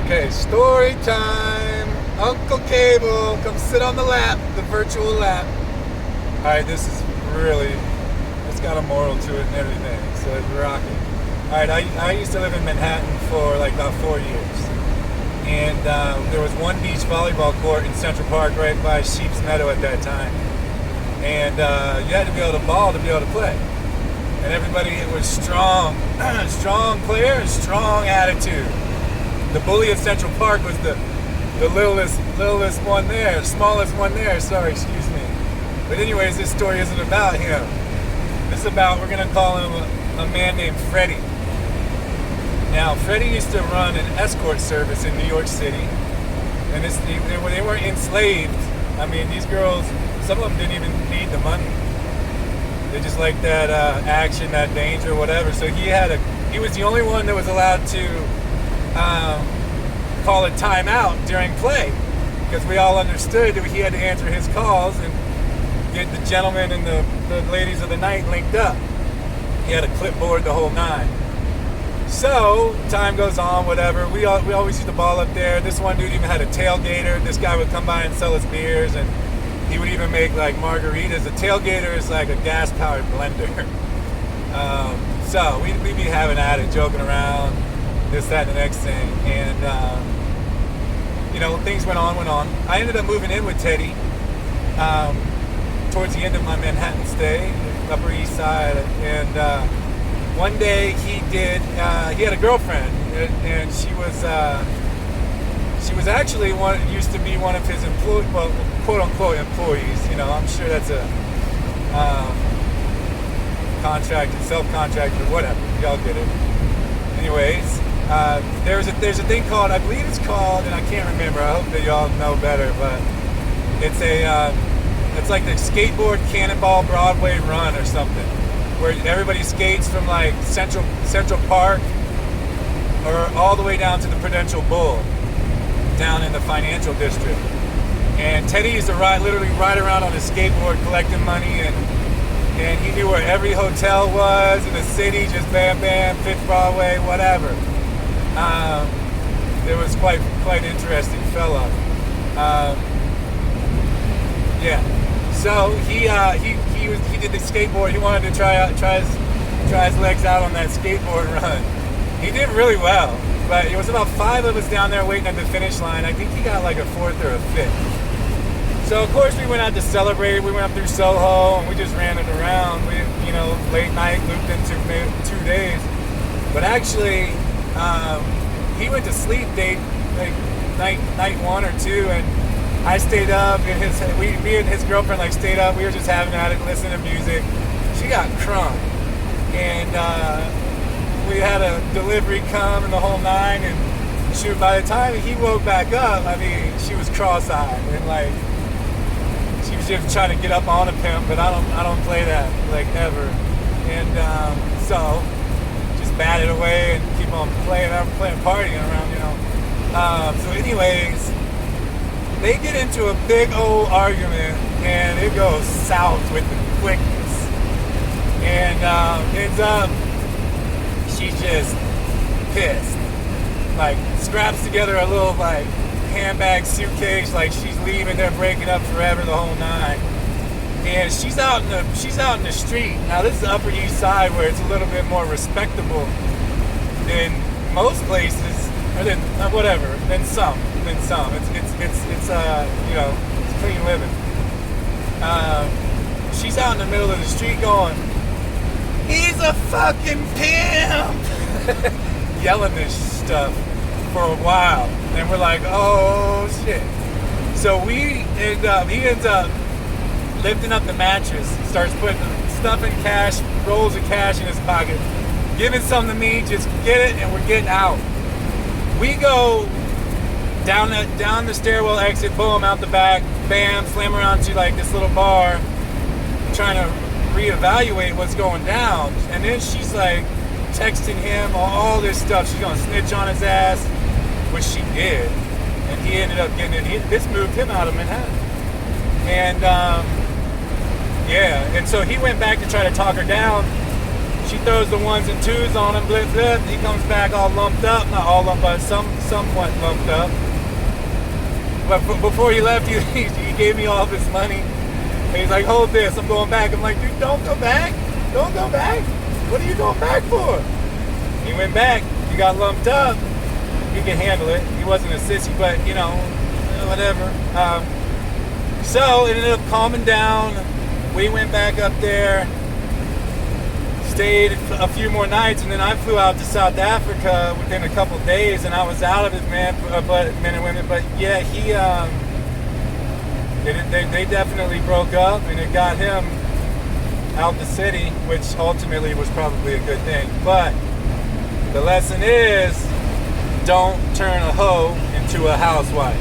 Okay, story time. Uncle Cable, come sit on the lap, the virtual lap. Alright, this is really, it's got a moral to it and everything, so it's rocking. Alright, I used to live in Manhattan for like about 4 years. And there was one beach volleyball court in Central Park right by Sheep's Meadow at that time. And you had to be able to ball to be able to play. And everybody was strong, strong player and strong attitude. The bully at Central Park was the littlest one there, smallest one there, sorry, excuse me. But anyways, this story isn't about him. This is about, we're gonna call him a man named Freddie. Now, Freddie used to run an escort service in New York City. And they weren't enslaved. I mean, these girls, some of them didn't even need the money. They just liked that action, that danger, whatever. So he was the only one that was allowed to call a timeout during play, because we all understood that he had to answer his calls and get the gentlemen and the ladies of the night linked up. He had a clipboard the whole nine. So time goes on, whatever. We always used to ball up there. This one dude even had a tailgater. This guy would come by and sell us beers, and he would even make like margaritas. A tailgater is like a gas-powered blender. So we'd be having at it, joking around, this, that, and the next thing. And, things went on. I ended up moving in with Teddy towards the end of my Manhattan stay, Upper East Side. And one day he had a girlfriend, and she was actually used to be one of his quote-unquote employees. I'm sure that's a contracted, self-contracted, or whatever. Y'all get it. Anyways, there's a thing called, I believe it's called, and I can't remember. I hope that y'all know better, but it's like the skateboard Cannonball Broadway run or something, where everybody skates from like Central Park or all the way down to the Prudential Bull, down in the financial district. And Teddy used to literally ride around on his skateboard collecting money, and he knew where every hotel was in the city, just bam, bam, Fifth Broadway, whatever. It was quite interesting fella. Yeah. So he did the skateboard. He wanted to try his legs out on that skateboard run. He did really well, but it was about 5 of us down there waiting at the finish line. I think he got like a 4th or a 5th. So of course we went out to celebrate. We went up through Soho and we just ran it around. We, late night, looped into 2 days. But actually, he went to sleep night 1 or 2, and I stayed up. And me and his girlfriend stayed up. We were just having at it, listening to music. She got crunk, and we had a delivery come and the whole nine. And shoot, by the time he woke back up, I mean, she was cross-eyed and she was just trying to get up on a pimp, but I don't play that ever. And so just bat it away and keep on playing partying around, So anyways, they get into a big old argument, and it goes south with the quickness. And ends up, she's just pissed. Scraps together a little handbag suitcase, she's leaving, they're breaking up forever, the whole nine. And she's out in the street. Now this is the Upper East Side, where it's a little bit more respectable than most places, or than some. It's clean living. She's out in the middle of the street going, "He's a fucking pimp!" Yelling this stuff for a while. And we're like, oh shit. So he ends up lifting up the mattress, starts stuffing cash, rolls of cash in his pocket, giving some to me, just get it, and we're getting out. We go down the stairwell exit, boom, out the back, bam, slam around to this little bar, trying to reevaluate what's going down. And then she's texting him all this stuff. She's gonna snitch on his ass, which she did, and he ended up getting it. This moved him out of Manhattan, and and so he went back to try to talk her down, She throws the ones and twos on him, blip, blip. He comes back all lumped up. Not all lumped, but somewhat lumped up. But before he left, he gave me all of his money. And he's like, hold this, I'm going back. I'm like, dude, don't go back. Don't go back. What are you going back for? He went back. He got lumped up. He could handle it. He wasn't a sissy, but, you know, whatever. So it ended up calming down. We went back up there, stayed a few more nights, and then I flew out to South Africa within a couple days, and I was out of it, men and women. But yeah, they definitely broke up, and it got him out the city, which ultimately was probably a good thing. But the lesson is, don't turn a hoe into a housewife.